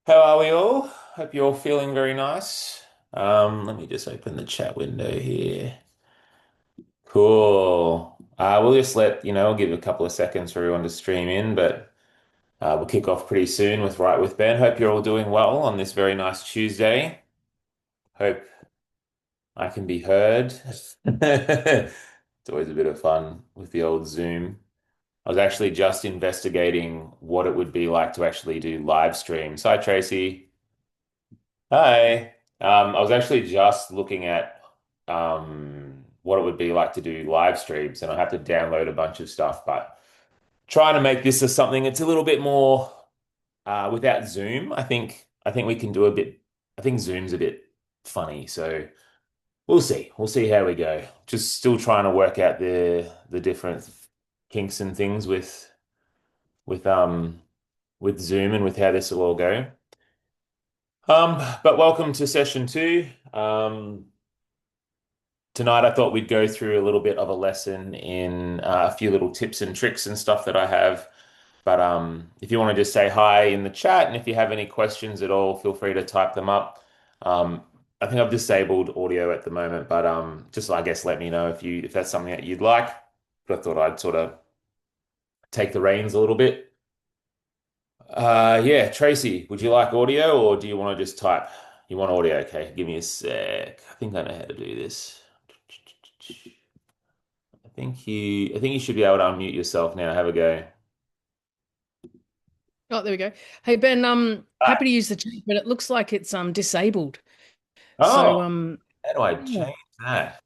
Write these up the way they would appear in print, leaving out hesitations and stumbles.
How are we all? Hope you're all feeling very nice. Let me just open the chat window here. Cool. We'll just give a couple of seconds for everyone to stream in, but we'll kick off pretty soon with Right with Ben. Hope you're all doing well on this very nice Tuesday. Hope I can be heard. It's always a bit of fun with the old Zoom. I was actually just investigating what it would be like to actually do live streams. Hi, Tracy. Hi. I was actually just looking at what it would be like to do live streams, and I have to download a bunch of stuff, but trying to make this as something that's a little bit more without Zoom. I think we can do a bit. I think Zoom's a bit funny, so we'll see. We'll see how we go. Just still trying to work out the different kinks and things with um with Zoom and with how this will all go. But welcome to session two. Tonight, I thought we'd go through a little bit of a lesson in a few little tips and tricks and stuff that I have. But if you want to just say hi in the chat, and if you have any questions at all, feel free to type them up. I think I've disabled audio at the moment, but just I guess let me know if that's something that you'd like. But I thought I'd sort of take the reins a little bit. Yeah, Tracy, would you like audio or do you want to just type? You want audio? Okay, give me a sec. I think I know how to do this. I think you should be able to unmute yourself now. Have a go. Oh, there we go. Hey Ben, Ah. happy to use the chat, but it looks like it's disabled. Oh, So how do I yeah, change that?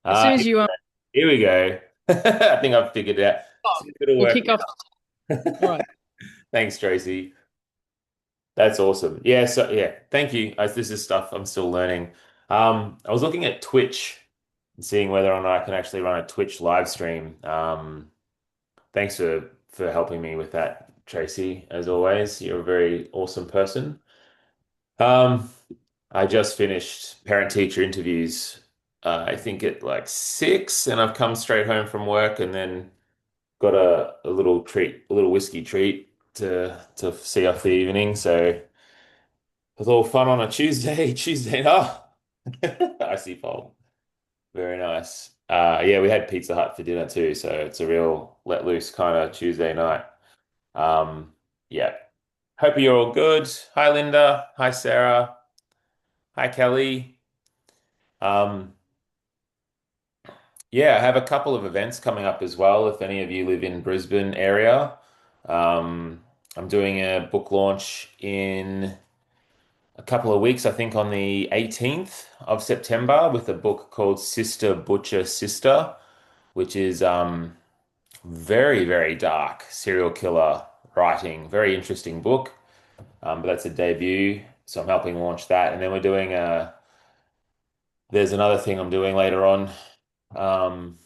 as soon Uh, as you here we go. I think I've figured it out. oh, See if it'll we'll work kick off. All now. right. Thanks, Tracy. That's awesome. Yeah, so yeah, thank you. This is stuff I'm still learning. I was looking at Twitch and seeing whether or not I can actually run a Twitch live stream. Thanks for helping me with that, Tracy. As always, you're a very awesome person. Um, I just finished parent-teacher interviews, I think at like 6, and I've come straight home from work and then got a little treat, a little whiskey treat to see off the evening. So it was all fun on a Tuesday, Tuesday night. I see Paul. Very nice. Yeah, we had Pizza Hut for dinner too, so it's a real let loose kind of Tuesday night. Um, yeah. Hope you're all good. Hi, Linda. Hi, Sarah. Hi, Kelly. Um, Yeah, I have a couple of events coming up as well. If any of you live in Brisbane area, um, I'm doing a book launch in a couple of weeks, I think on the 18th of September with a book called Sister Butcher Sister, which is very, very dark serial killer writing. Very interesting book. But that's a debut, so I'm helping launch that. And then there's another thing I'm doing later on. Um,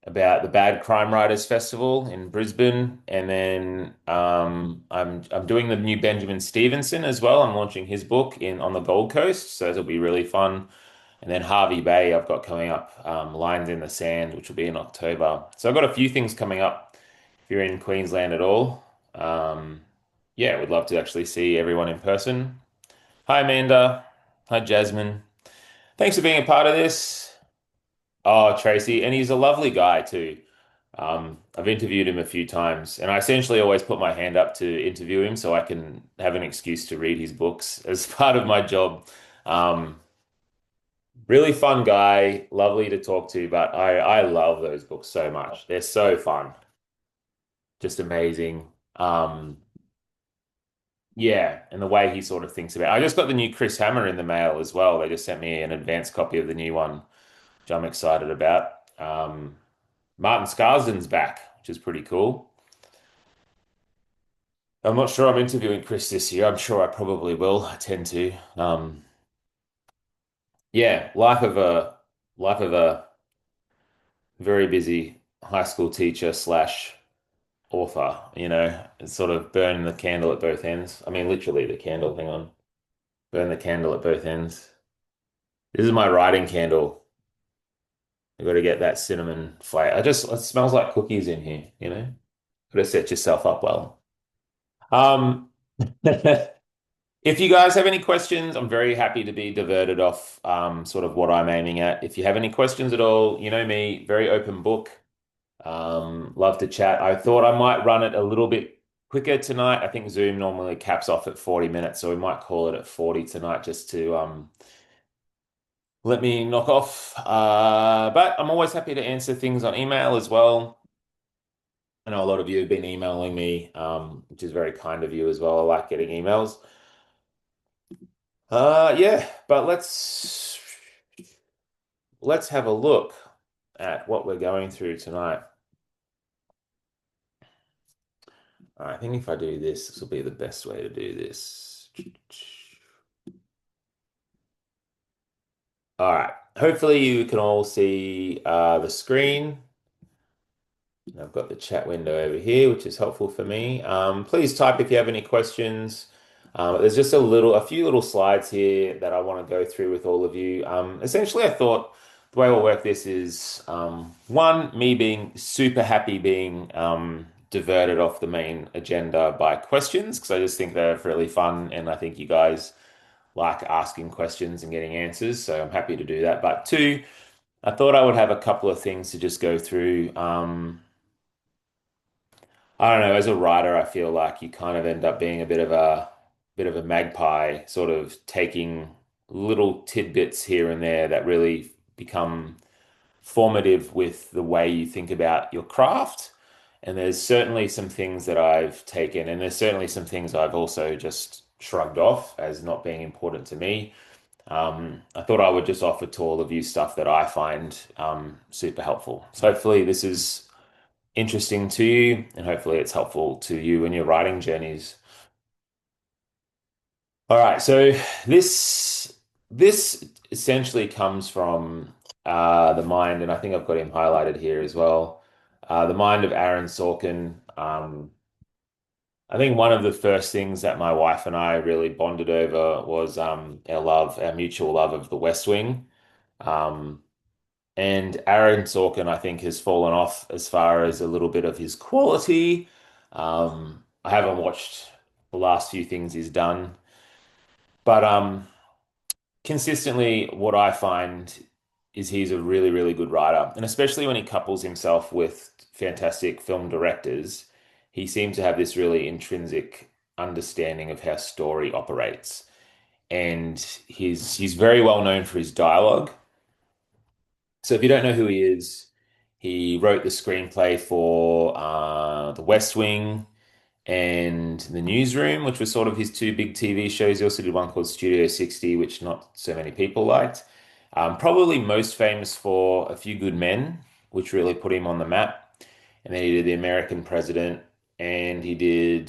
about the Bad Crime Writers Festival in Brisbane, and then I'm doing the new Benjamin Stevenson as well. I'm launching his book in on the Gold Coast, so it'll be really fun. And then Harvey Bay, I've got coming up, Lines in the Sand, which will be in October. So I've got a few things coming up. If you're in Queensland at all, yeah, would love to actually see everyone in person. Hi, Amanda. Hi, Jasmine. Thanks for being a part of this. Oh, Tracy, and he's a lovely guy too. I've interviewed him a few times, and I essentially always put my hand up to interview him so I can have an excuse to read his books as part of my job. Um, really fun guy, lovely to talk to, but I love those books so much. They're so fun, just amazing. Yeah, and the way he sort of thinks about it. I just got the new Chris Hammer in the mail as well. They just sent me an advanced copy of the new one, which I'm excited about. Martin Scarsden's back, which is pretty cool. I'm not sure I'm interviewing Chris this year. I'm sure I probably will. I tend to. Yeah, life of a very busy high school teacher slash author, it's sort of burning the candle at both ends. I mean, literally the candle, hang on. Burn the candle at both ends. This is my writing candle. You've got to get that cinnamon flavor. It smells like cookies in here. Got to set yourself up well. Um, If you guys have any questions, I'm very happy to be diverted off sort of what I'm aiming at. If you have any questions at all, you know me, very open book. Love to chat. I thought I might run it a little bit quicker tonight. I think Zoom normally caps off at 40 minutes, so we might call it at 40 tonight just to let me knock off. But I'm always happy to answer things on email as well. I know a lot of you have been emailing me, which is very kind of you as well. I like getting emails. Yeah, but let's have a look at what we're going through tonight. I think if I do this, this will be the best way to do this. All right. Hopefully you can all see the screen. I've got the chat window over here, which is helpful for me. Please type if you have any questions. There's just a few little slides here that I want to go through with all of you. Essentially, I thought the way we'll work this is one, me being super happy being diverted off the main agenda by questions, because I just think they're really fun, and I think you guys like asking questions and getting answers, so I'm happy to do that. But two, I thought I would have a couple of things to just go through. I don't know, as a writer, I feel like you kind of end up being a bit of a magpie, sort of taking little tidbits here and there that really become formative with the way you think about your craft. And there's certainly some things that I've taken, and there's certainly some things I've also just shrugged off as not being important to me. I thought I would just offer to all of you stuff that I find super helpful. So hopefully this is interesting to you, and hopefully it's helpful to you in your writing journeys. All right, so this essentially comes from the mind, and I think I've got him highlighted here as well. The mind of Aaron Sorkin. I think one of the first things that my wife and I really bonded over was our mutual love of The West Wing. Um, And Aaron Sorkin, I think, has fallen off as far as a little bit of his quality. I haven't watched the last few things he's done, but consistently, what I find is he's a really, really good writer, and especially when he couples himself with fantastic film directors, he seems to have this really intrinsic understanding of how story operates. And he's very well known for his dialogue. So if you don't know who he is, he wrote the screenplay for The West Wing and The Newsroom, which was sort of his two big TV shows. He also did one called Studio 60, which not so many people liked. Probably most famous for A Few Good Men, which really put him on the map. And then he did The American President, and he did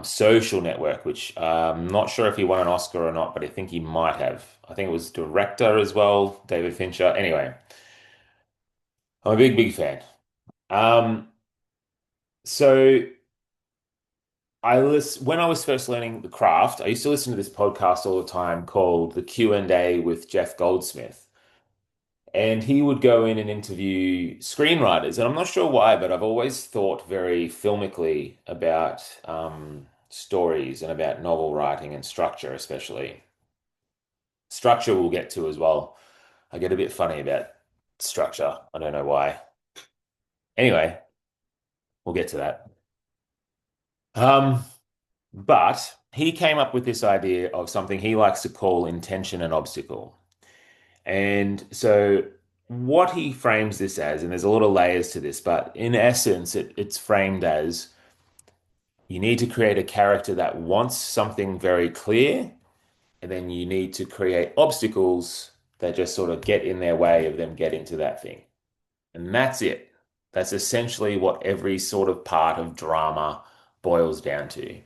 Social Network, which I'm not sure if he won an Oscar or not, but I think he might have. I think it was director as well, David Fincher. Anyway. I'm a big, big fan. Um, so when I was first learning the craft, I used to listen to this podcast all the time called The Q&A with Jeff Goldsmith. And he would go in and interview screenwriters. And I'm not sure why, but I've always thought very filmically about stories and about novel writing and structure, especially. Structure we'll get to as well. I get a bit funny about structure. I don't know why. Anyway, we'll get to that. Um, But he came up with this idea of something he likes to call intention and obstacle. And so, what he frames this as, and there's a lot of layers to this, but in essence, it's framed as you need to create a character that wants something very clear, and then you need to create obstacles that just sort of get in their way of them getting to that thing. And that's it. That's essentially what every sort of part of drama boils down to.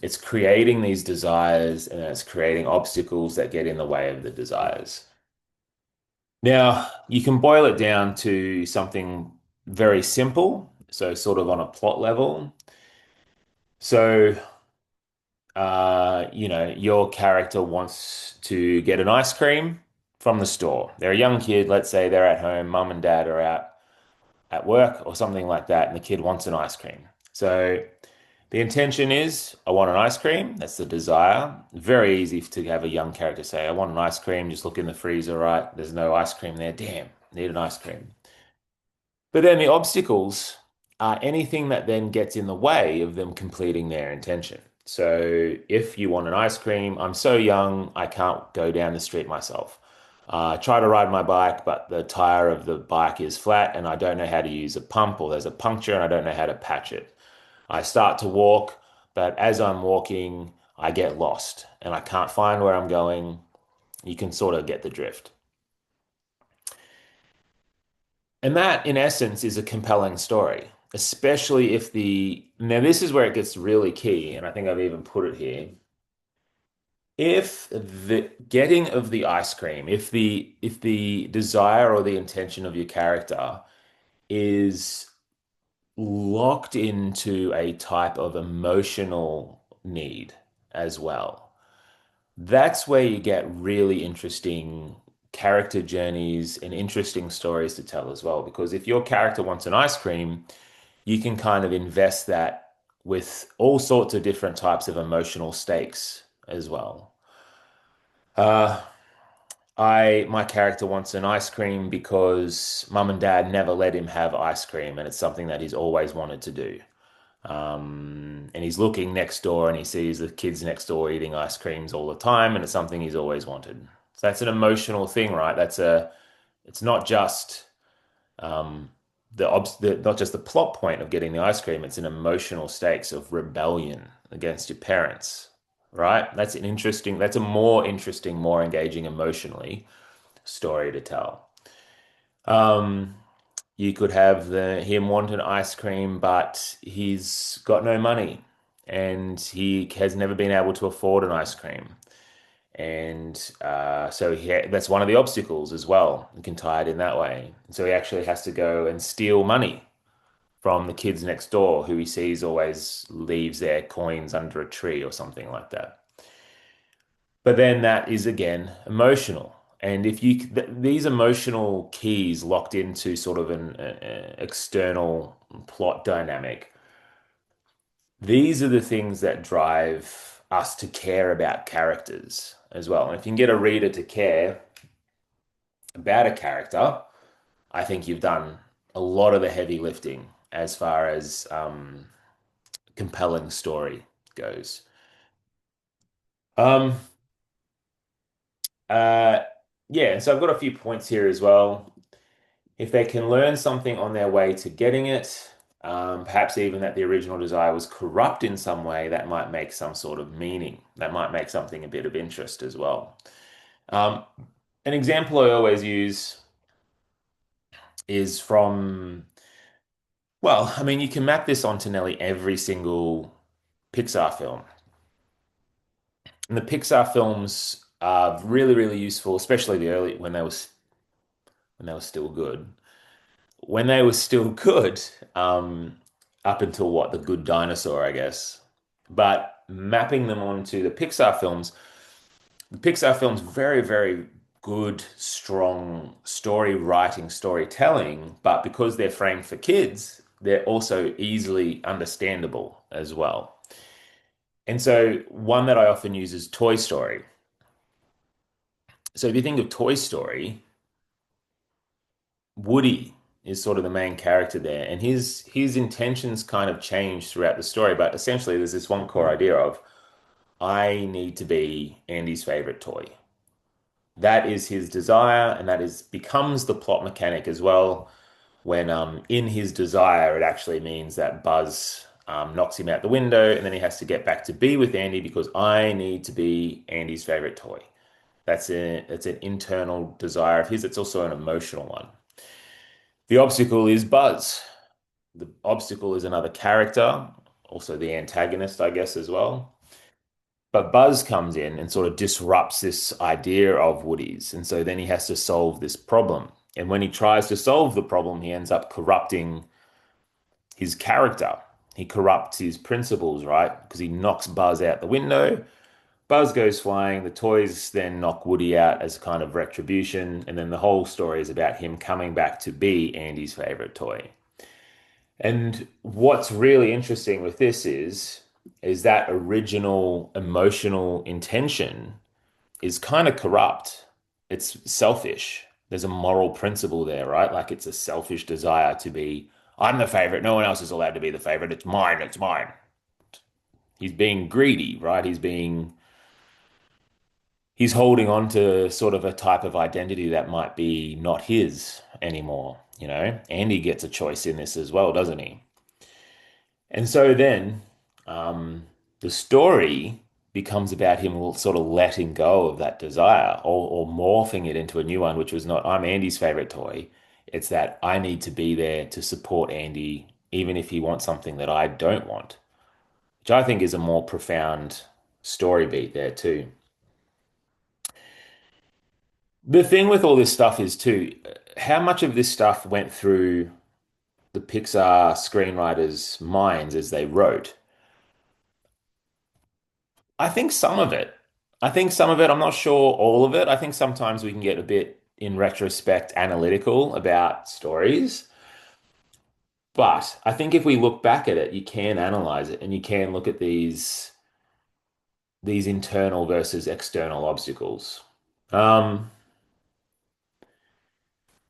It's creating these desires and it's creating obstacles that get in the way of the desires. Now, you can boil it down to something very simple, so sort of on a plot level. So, your character wants to get an ice cream from the store. They're a young kid, let's say they're at home, mum and dad are out at work or something like that, and the kid wants an ice cream. So The intention is, I want an ice cream. That's the desire. Very easy to have a young character say, I want an ice cream. Just look in the freezer, right? There's no ice cream there. Damn, need an ice cream. But then the obstacles are anything that then gets in the way of them completing their intention. So if you want an ice cream, I'm so young, I can't go down the street myself. I try to ride my bike, but the tire of the bike is flat and I don't know how to use a pump, or there's a puncture and I don't know how to patch it. I start to walk, but as I'm walking, I get lost and I can't find where I'm going. You can sort of get the drift. And that, in essence, is a compelling story, especially if now this is where it gets really key, and I think I've even put it here. If the getting of the ice cream, if the desire or the intention of your character is locked into a type of emotional need as well, that's where you get really interesting character journeys and interesting stories to tell as well. Because if your character wants an ice cream, you can kind of invest that with all sorts of different types of emotional stakes as well. Uh, my character wants an ice cream because mum and dad never let him have ice cream, and it's something that he's always wanted to do. And he's looking next door and he sees the kids next door eating ice creams all the time, and it's something he's always wanted. So that's an emotional thing, right? It's not just um, not just the plot point of getting the ice cream, it's an emotional stakes of rebellion against your parents, right? That's a more interesting, more engaging emotionally story to tell. Um, you could have him want an ice cream, but he's got no money and he has never been able to afford an ice cream. And so that's one of the obstacles as well. You can tie it in that way. So he actually has to go and steal money from the kids next door who he sees always leaves their coins under a tree or something like that. But then that is again emotional. And if you these emotional keys locked into sort of an external plot dynamic, these are the things that drive us to care about characters as well. And if you can get a reader to care about a character, I think you've done a lot of the heavy lifting as far as compelling story goes. Um, uh, yeah, so I've got a few points here as well. If they can learn something on their way to getting it, perhaps even that the original desire was corrupt in some way, that might make some sort of meaning. That might make something a bit of interest as well. Um, an example I always use is from, well, I mean, you can map this onto nearly every single Pixar film. And the Pixar films are really, really useful, especially the early when they were still good. When they were still good, up until what, The Good Dinosaur, I guess. But mapping them onto the Pixar films very, very good, strong story writing, storytelling, but because they're framed for kids, they're also easily understandable as well. And so one that I often use is Toy Story. So if you think of Toy Story, Woody is sort of the main character there, and his intentions kind of change throughout the story, but essentially there's this one core idea of I need to be Andy's favorite toy. That is his desire, and that is becomes the plot mechanic as well. When in his desire, it actually means that Buzz knocks him out the window, and then he has to get back to be with Andy because I need to be Andy's favorite toy. It's an internal desire of his. It's also an emotional one. The obstacle is Buzz. The obstacle is another character, also the antagonist, I guess, as well. But Buzz comes in and sort of disrupts this idea of Woody's. And so then he has to solve this problem. And when he tries to solve the problem, he ends up corrupting his character. He corrupts his principles, right? Because he knocks Buzz out the window. Buzz goes flying. The toys then knock Woody out as kind of retribution. And then the whole story is about him coming back to be Andy's favorite toy. And what's really interesting with this is is that original emotional intention is kind of corrupt. It's selfish. There's a moral principle there, right? Like it's a selfish desire to be, I'm the favorite. No one else is allowed to be the favorite. It's mine. It's mine. He's being greedy, right? He's holding on to sort of a type of identity that might be not his anymore, you know? Andy gets a choice in this as well, doesn't he? And so then the story becomes about him sort of letting go of that desire or morphing it into a new one, which was not, I'm Andy's favorite toy. It's that I need to be there to support Andy, even if he wants something that I don't want, which I think is a more profound story beat there too. The thing with all this stuff is too, how much of this stuff went through the Pixar screenwriters' minds as they wrote? I think some of it. I think some of it, I'm not sure all of it. I think sometimes we can get a bit, in retrospect, analytical about stories. But I think if we look back at it, you can analyze it and you can look at these internal versus external obstacles. Um,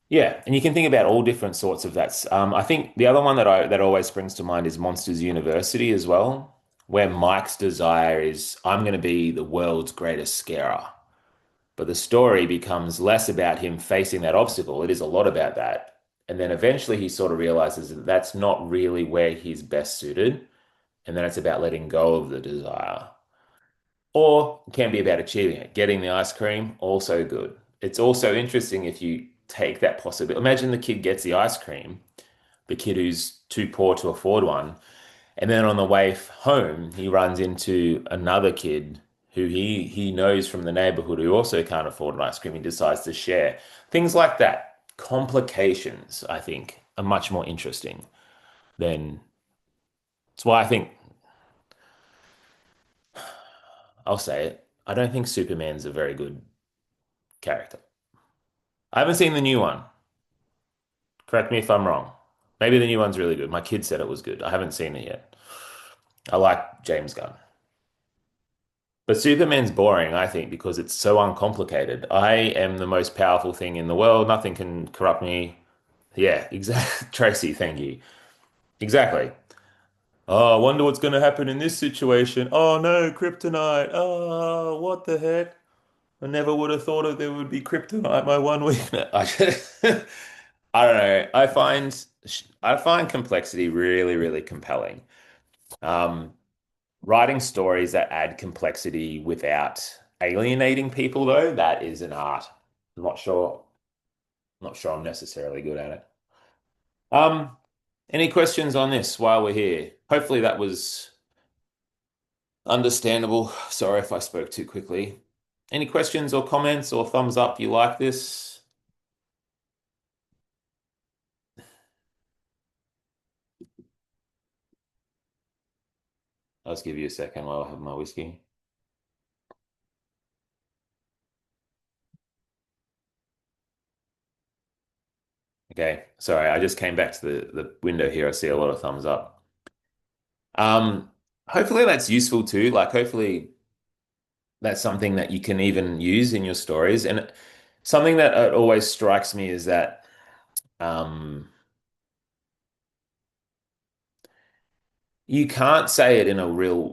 yeah, and you can think about all different sorts of that. I think the other one that always springs to mind is Monsters University as well, where Mike's desire is, I'm going to be the world's greatest scarer. But the story becomes less about him facing that obstacle. It is a lot about that. And then eventually he sort of realizes that that's not really where he's best suited. And then it's about letting go of the desire. Or it can be about achieving it. Getting the ice cream, also good. It's also interesting if you take that possibility. Imagine the kid gets the ice cream, the kid who's too poor to afford one. And then on the way home, he runs into another kid who he knows from the neighborhood who also can't afford an ice cream. He decides to share. Things like that. Complications, I think, are much more interesting than. That's why I think I'll say it. I don't think Superman's a very good character. I haven't seen the new one. Correct me if I'm wrong. Maybe the new one's really good. My kid said it was good. I haven't seen it yet. I like James Gunn. But Superman's boring, I think, because it's so uncomplicated. I am the most powerful thing in the world. Nothing can corrupt me. Yeah, exactly. Tracy, thank you. Exactly. Oh, I wonder what's going to happen in this situation. Oh no, kryptonite. Oh, what the heck? I never would have thought of there would be kryptonite, my one weakness. I don't know. I find complexity really, really compelling. Um, Writing stories that add complexity without alienating people, though, that is an art. I'm not sure. Not sure I'm necessarily good at it. Um, any questions on this while we're here? Hopefully that was understandable. Sorry if I spoke too quickly. Any questions or comments or thumbs up you like this? I'll just give you a second while I have my whiskey. Okay, sorry, I just came back to the window here. I see a lot of thumbs up. Um, Hopefully that's useful too. Like hopefully that's something that you can even use in your stories. And something that always strikes me is that um, you can't say it in a real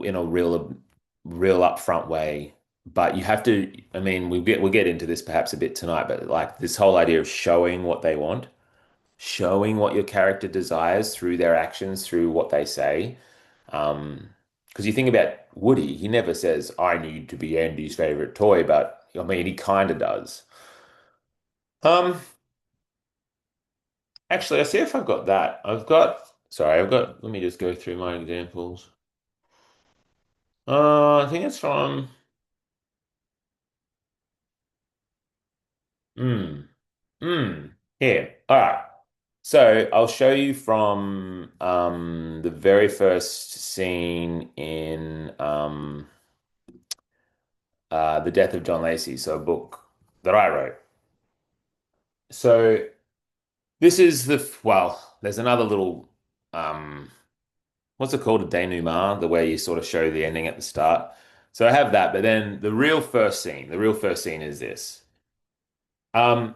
upfront way, but you have to. I mean, we'll get into this perhaps a bit tonight, but like this whole idea of showing what they want, showing what your character desires through their actions, through what they say. Because you think about Woody, he never says, I need to be Andy's favorite toy, but I mean, he kind of does. Um, Actually, I see if I've got that. Let me just go through my examples. I think it's from, hmm, here. All right. So I'll show you from the very first scene in The Death of John Lacey, so a book that I wrote. So this is well, there's another little um what's it called? A denouement, the way you sort of show the ending at the start. So I have that, but then the real first scene is this. Um,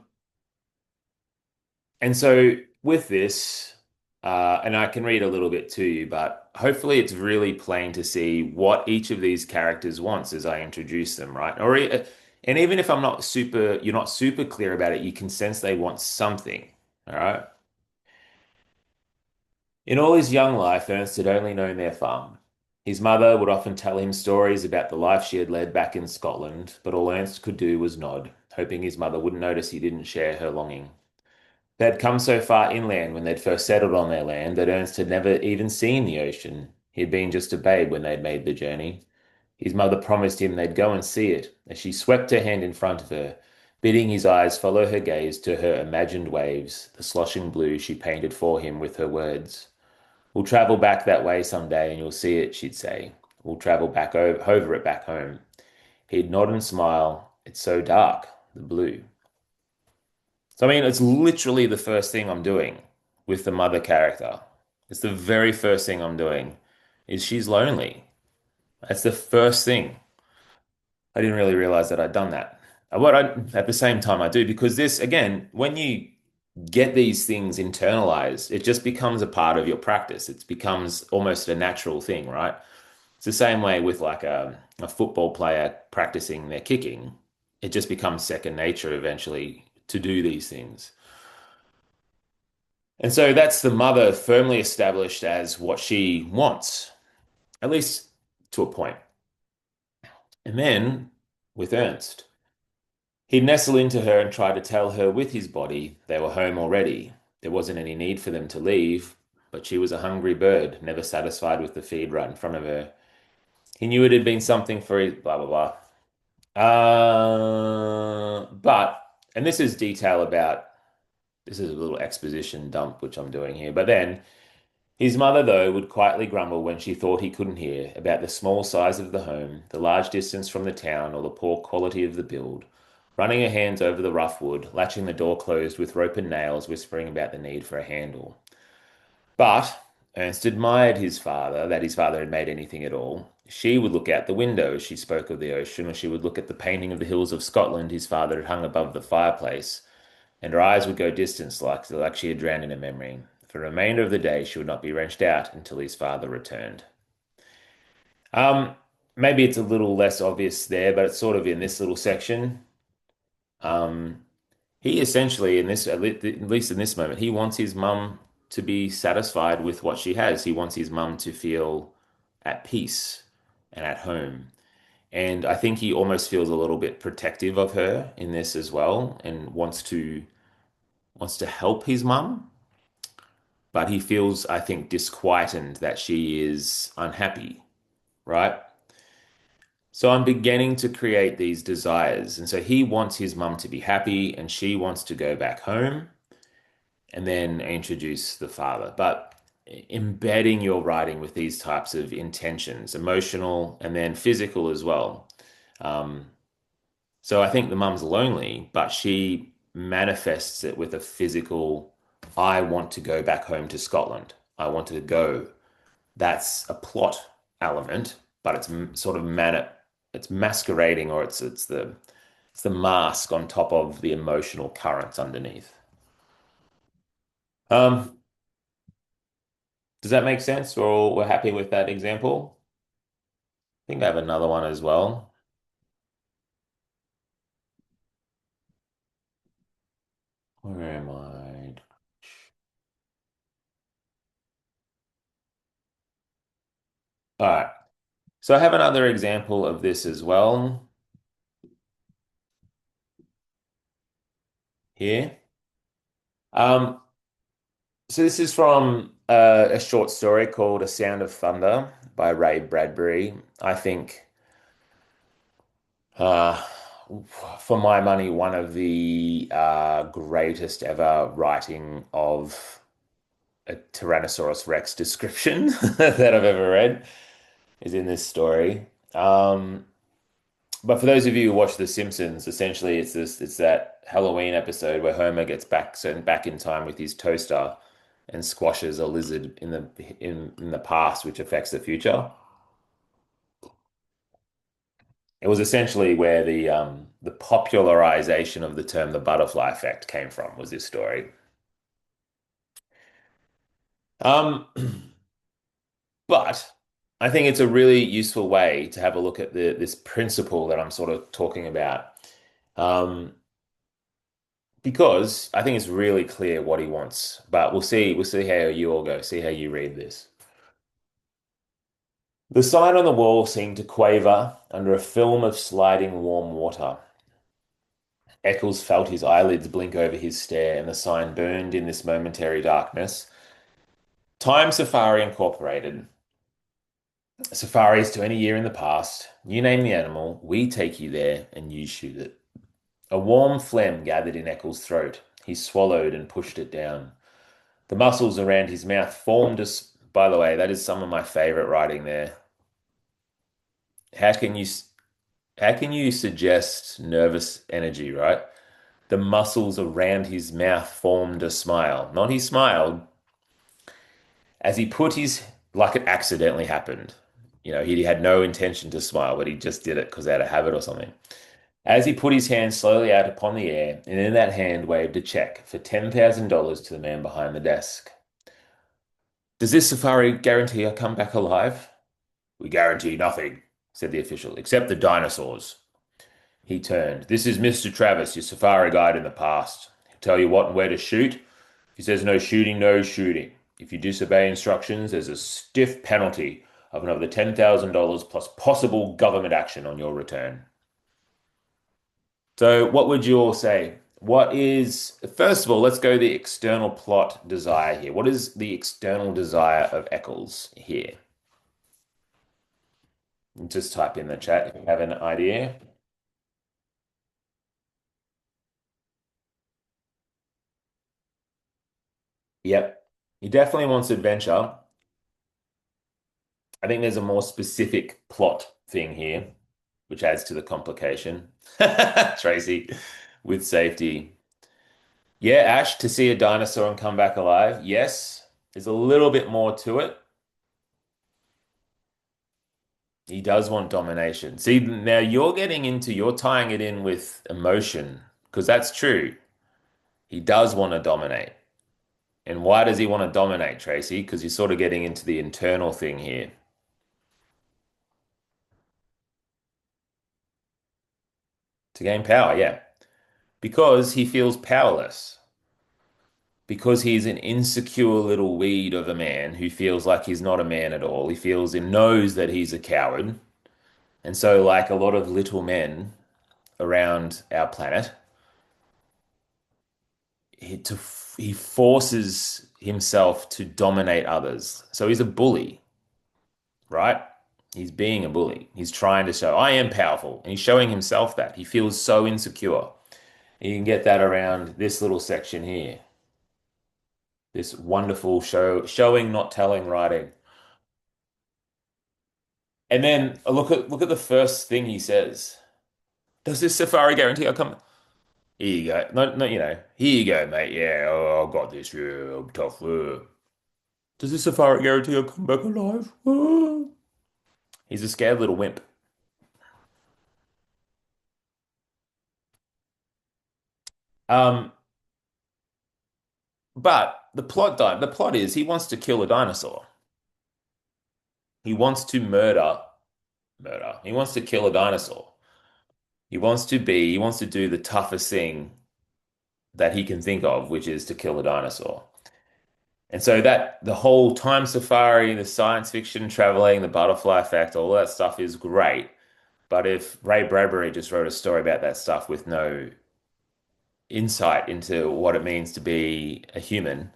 and so with this, and I can read a little bit to you, but hopefully it's really plain to see what each of these characters wants as I introduce them, right? And even if you're not super clear about it, you can sense they want something, all right? In all his young life, Ernst had only known their farm. His mother would often tell him stories about the life she had led back in Scotland, but all Ernst could do was nod, hoping his mother wouldn't notice he didn't share her longing. They had come so far inland when they'd first settled on their land that Ernst had never even seen the ocean. He had been just a babe when they'd made the journey. His mother promised him they'd go and see it as she swept her hand in front of her, bidding his eyes follow her gaze to her imagined waves, the sloshing blue she painted for him with her words. We'll travel back that way someday and you'll see it, she'd say. We'll travel back over it back home. He'd nod and smile. It's so dark, the blue. So, I mean, it's literally the first thing I'm doing with the mother character. It's the very first thing I'm doing is she's lonely. That's the first thing. I didn't really realize that I'd done that. At the same time, I do because this, again, when you get these things internalized, it just becomes a part of your practice. It becomes almost a natural thing, right? It's the same way with like a football player practicing their kicking. It just becomes second nature eventually to do these things. And so that's the mother firmly established as what she wants, at least to a point. And then with Ernst, he'd nestle into her and try to tell her with his body they were home already. There wasn't any need for them to leave, but she was a hungry bird, never satisfied with the feed right in front of her. He knew it had been something for his blah blah blah. And this is detail about this is a little exposition dump which I'm doing here. But then his mother, though, would quietly grumble when she thought he couldn't hear about the small size of the home, the large distance from the town, or the poor quality of the build, running her hands over the rough wood, latching the door closed with rope and nails, whispering about the need for a handle. But Ernst admired his father, that his father had made anything at all. She would look out the window as she spoke of the ocean, or she would look at the painting of the hills of Scotland his father had hung above the fireplace, and her eyes would go distance like she had drowned in a memory. For the remainder of the day, she would not be wrenched out until his father returned. Um, Maybe it's a little less obvious there, but it's sort of in this little section. Um, he essentially, at least in this moment, he wants his mum to be satisfied with what she has. He wants his mum to feel at peace and at home. And I think he almost feels a little bit protective of her in this as well, and wants to help his mum, but he feels, I think, disquieted that she is unhappy, right? So I'm beginning to create these desires. And so he wants his mum to be happy and she wants to go back home and then introduce the father. But embedding your writing with these types of intentions, emotional and then physical as well. Um, so I think the mum's lonely, but she manifests it with a physical, I want to go back home to Scotland. I want to go. That's a plot element, but sort of it's masquerading or it's the mask on top of the emotional currents underneath. Um, does that make sense? We're happy with that example? I think I have another one as well. Where am I? All right. So I have another example of this as well here. Um, so this is from a short story called A Sound of Thunder by Ray Bradbury. I think, uh, for my money, one of the greatest ever writing of a Tyrannosaurus Rex description that I've ever read is in this story. Um, but for those of you who watch The Simpsons, essentially it's that Halloween episode where Homer gets back sent back in time with his toaster. and squashes a lizard in the past, which affects the future. It was essentially where the popularization of the term the butterfly effect came from, was this story. Um, but I think it's a really useful way to have a look at this principle that I'm sort of talking about. Um, because I think it's really clear what he wants. But we'll see how you all go, see how you read this. The sign on the wall seemed to quaver under a film of sliding warm water. Eccles felt his eyelids blink over his stare, and the sign burned in this momentary darkness. Time Safari Incorporated. Safaris to any year in the past. You name the animal, we take you there, and you shoot it. A warm phlegm gathered in Eccles' throat. He swallowed and pushed it down. The muscles around his mouth formed as. By the way, that is some of my favorite writing there. How can you how can you suggest nervous energy, right? The muscles around his mouth formed a smile. Not he smiled. As he put his, like it accidentally happened. You know, he had no intention to smile, but he just did it because out of habit or something. As he put his hand slowly out upon the air, and in that hand waved a check for $10,000 to the man behind the desk. Does this safari guarantee I come back alive? We guarantee nothing, said the official, except the dinosaurs. He turned. This is Mr. Travis, your safari guide in the past. He'll tell you what and where to shoot. If he says no shooting, no shooting. If you disobey instructions, there's a stiff penalty of another $10,000 plus possible government action on your return. So, what would you all say? What is, first of all, let's go the external plot desire here. What is the external desire of Eccles here? Just type in the chat if you have an idea. Yep. He definitely wants adventure. I think there's a more specific plot thing here, which adds to the complication. Tracy, with safety. Yeah, Ash, to see a dinosaur and come back alive. Yes, there's a little bit more to it. He does want domination. See, now you're tying it in with emotion, because that's true. He does want to dominate. And why does he want to dominate, Tracy? Because you're sort of getting into the internal thing here. To gain power, yeah. Because he feels powerless. Because he's an insecure little weed of a man who feels like he's not a man at all. He feels and knows that he's a coward. And so, like a lot of little men around our planet, he, to, he forces himself to dominate others. So he's a bully, right? He's being a bully. He's trying to show, I am powerful. And he's showing himself that. He feels so insecure. You can get that around this little section here. This wonderful showing, not telling writing. And then look at the first thing he says. Does this safari guarantee I'll come? Here you go. No, here you go, mate. Yeah, oh, I got this. Yeah, I'm tough. Does this safari guarantee I'll come back alive? He's a scared little wimp. Um, but the plot is he wants to kill a dinosaur. He wants to murder. He wants to kill a dinosaur. He wants to do the toughest thing that he can think of, which is to kill a dinosaur. And so that the whole time safari, the science fiction traveling, the butterfly effect, all that stuff is great. But if Ray Bradbury just wrote a story about that stuff with no insight into what it means to be a human,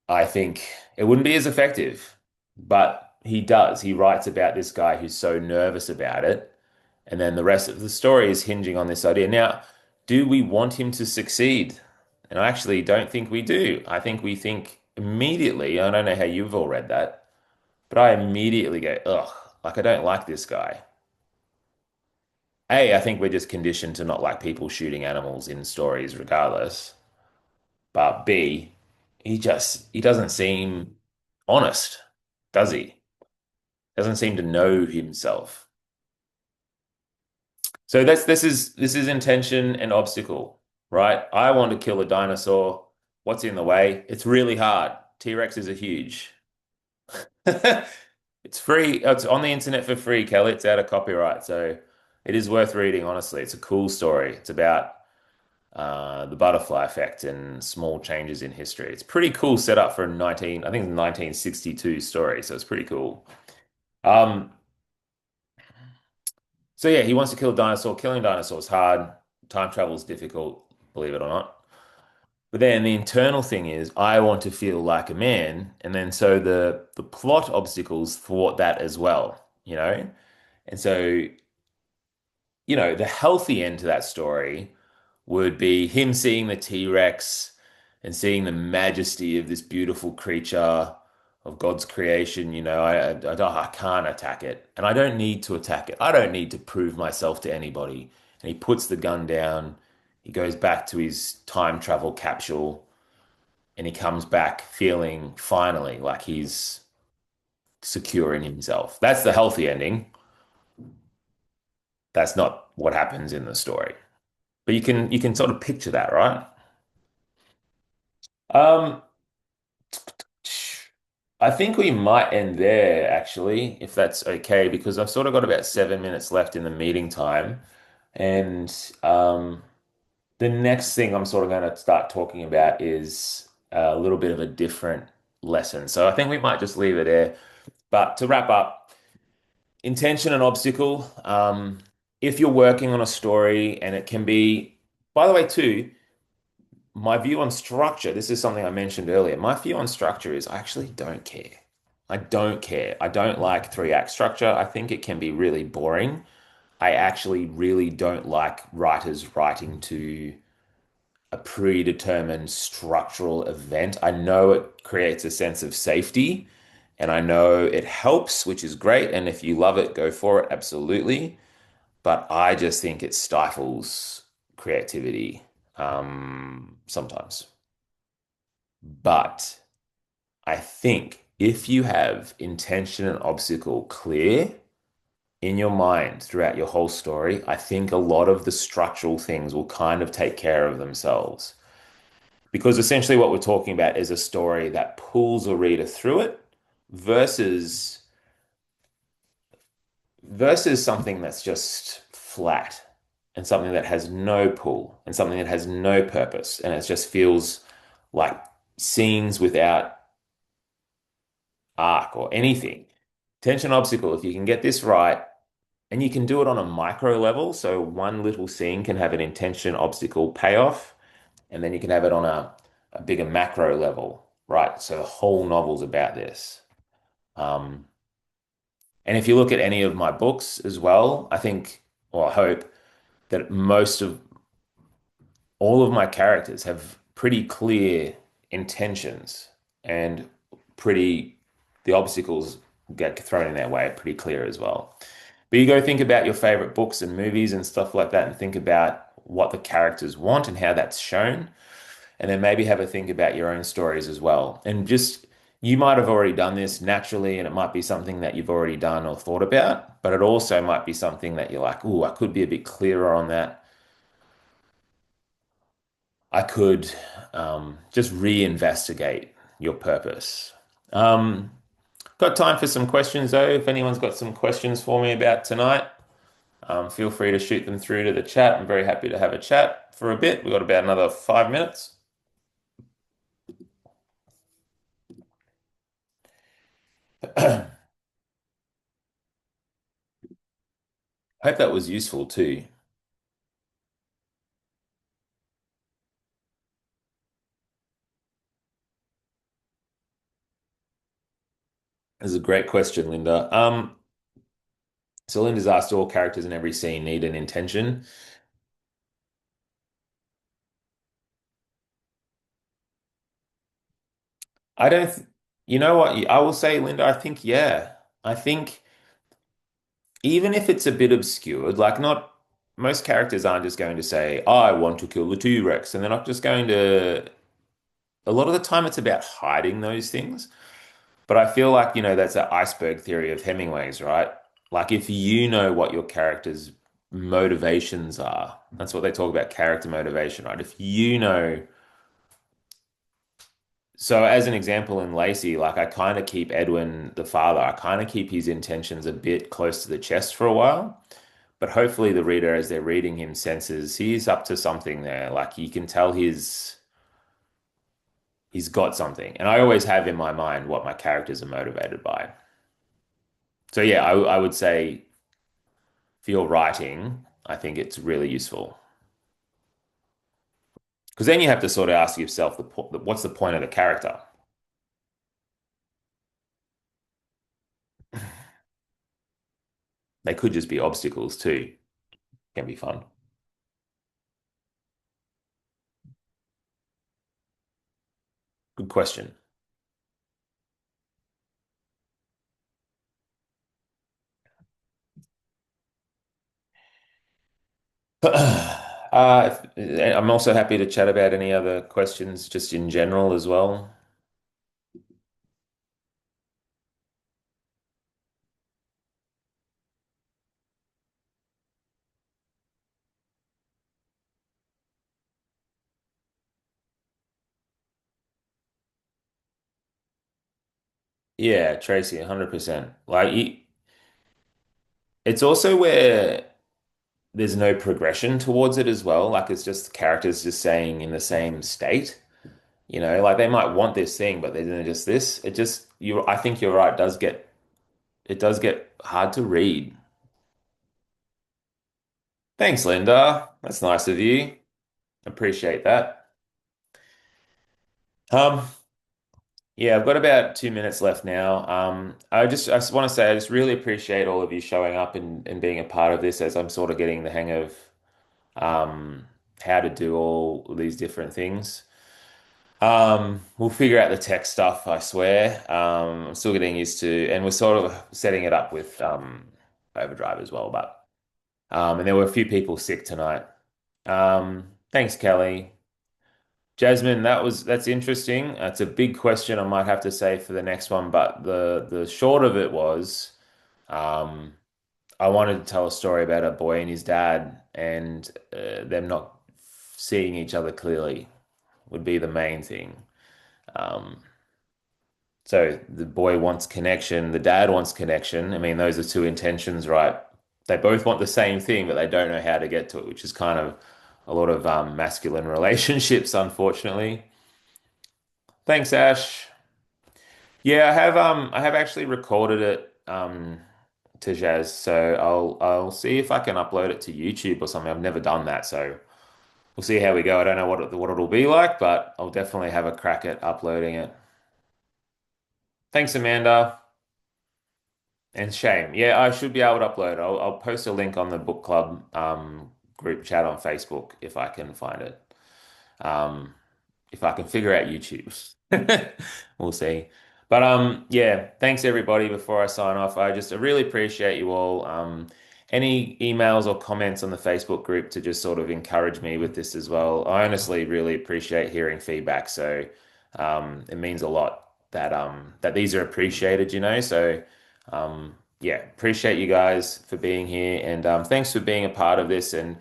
I think it wouldn't be as effective. But he does. He writes about this guy who's so nervous about it. And then the rest of the story is hinging on this idea. Now, do we want him to succeed? And I actually don't think we do. I think we think immediately, I don't know how you've all read that, but I immediately go, ugh, like I don't like this guy. A, I think we're just conditioned to not like people shooting animals in stories regardless. But B, he doesn't seem honest, does he? Doesn't seem to know himself. So this is intention and obstacle, right? I want to kill a dinosaur. What's in the way? It's really hard. T-Rexes are huge. It's free. It's on the internet for free, Kelly. It's out of copyright, so it is worth reading, honestly. It's a cool story. It's about the butterfly effect and small changes in history. It's pretty cool setup for a 19, I think it's a 1962 story, so it's pretty cool. Um, so yeah, he wants to kill a dinosaur. Killing dinosaurs hard. Time travel is difficult, believe it or not. But then the internal thing is, I want to feel like a man, and then so the plot obstacles thwart that as well, you know. And so, the healthy end to that story would be him seeing the T-Rex and seeing the majesty of this beautiful creature of God's creation. I can't attack it, and I don't need to attack it. I don't need to prove myself to anybody. And he puts the gun down. He goes back to his time travel capsule, and he comes back feeling finally like he's secure in himself. That's the healthy ending. That's not what happens in the story. But you can sort of picture that, right? Um, I think we might end there actually, if that's okay, because I've sort of got about 7 minutes left in the meeting time. And the next thing I'm sort of going to start talking about is a little bit of a different lesson. So I think we might just leave it there. But to wrap up, intention and obstacle. If you're working on a story, and it can be, by the way, too, my view on structure, this is something I mentioned earlier. My view on structure is I actually don't care. I don't care. I don't like three-act structure. I think it can be really boring. I actually really don't like writers writing to a predetermined structural event. I know it creates a sense of safety, and I know it helps, which is great. And if you love it, go for it, absolutely. But I just think it stifles creativity sometimes. But I think if you have intention and obstacle clear in your mind throughout your whole story, I think a lot of the structural things will kind of take care of themselves. Because essentially, what we're talking about is a story that pulls a reader through it versus something that's just flat, and something that has no pull, and something that has no purpose, and it just feels like scenes without arc or anything. Tension obstacle, if you can get this right, and you can do it on a micro level, so one little scene can have an intention obstacle payoff, and then you can have it on a bigger macro level, right? So the whole novel's about this. Um, and if you look at any of my books as well, I think, or I hope, that most of all of my characters have pretty clear intentions, and pretty the obstacles get thrown in their way are pretty clear as well. But you go think about your favorite books and movies and stuff like that, and think about what the characters want and how that's shown, and then maybe have a think about your own stories as well. And just you might have already done this naturally, and it might be something that you've already done or thought about, but it also might be something that you're like, oh, I could be a bit clearer on that. I could just reinvestigate your purpose. Um, got time for some questions though. If anyone's got some questions for me about tonight, feel free to shoot them through to the chat. I'm very happy to have a chat for a bit. We've got about another 5 minutes. Hope that was useful too. This is a great question, Linda. So Linda's asked, all characters in every scene need an intention. I don't, th You know what? I will say, Linda, I think, yeah. I think even if it's a bit obscured, like not most characters aren't just going to say, I want to kill the T-Rex, and they're not just going to a lot of the time it's about hiding those things. But I feel like, that's an iceberg theory of Hemingway's, right? Like if you know what your character's motivations are, that's what they talk about, character motivation, right? If you know, so as an example in Lacey, like I kind of keep Edwin, the father, I kind of keep his intentions a bit close to the chest for a while. But hopefully the reader, as they're reading him, senses he's up to something there. Like you can tell he's got something. And I always have in my mind what my characters are motivated by. So yeah, I would say for your writing, I think it's really useful. Because then you have to sort of ask yourself what's the point of the character? They could just be obstacles too. Can be fun. Good question. I'm also happy to chat about any other questions just in general as well. Yeah, Tracy, 100%. Like, it's also where there's no progression towards it as well. Like, it's just characters just saying in the same state. Like they might want this thing, but they're just this. I think you're right. It does get hard to read. Thanks, Linda. That's nice of you. Appreciate that. Um, yeah, I've got about 2 minutes left now. I just want to say I just really appreciate all of you showing up and being a part of this as I'm sort of getting the hang of um, how to do all these different things. We'll figure out the tech stuff, I swear. I'm still getting used to, and we're sort of setting it up with Overdrive as well. And there were a few people sick tonight. Thanks, Kelly. Jasmine, that's interesting. It's a big question, I might have to say for the next one, but the short of it was, um, I wanted to tell a story about a boy and his dad, and them not seeing each other clearly would be the main thing. Um, So the boy wants connection, the dad wants connection. I mean, those are two intentions, right? They both want the same thing, but they don't know how to get to it, which is kind of a lot of masculine relationships, unfortunately. Thanks, Ash. Yeah, I have actually recorded it to Jazz, so I'll see if I can upload it to YouTube or something. I've never done that, so we'll see how we go. I don't know what it'll be like, but I'll definitely have a crack at uploading it. Thanks, Amanda. And shame. Yeah, I should be able to upload it. I'll post a link on the book club group chat on Facebook if I can find it. Um, if I can figure out YouTube. We'll see. But yeah, thanks everybody. Before I sign off, I really appreciate you all. Any emails or comments on the Facebook group to just sort of encourage me with this as well. I honestly really appreciate hearing feedback. So it means a lot that these are appreciated. So yeah, appreciate you guys for being here and thanks for being a part of this. And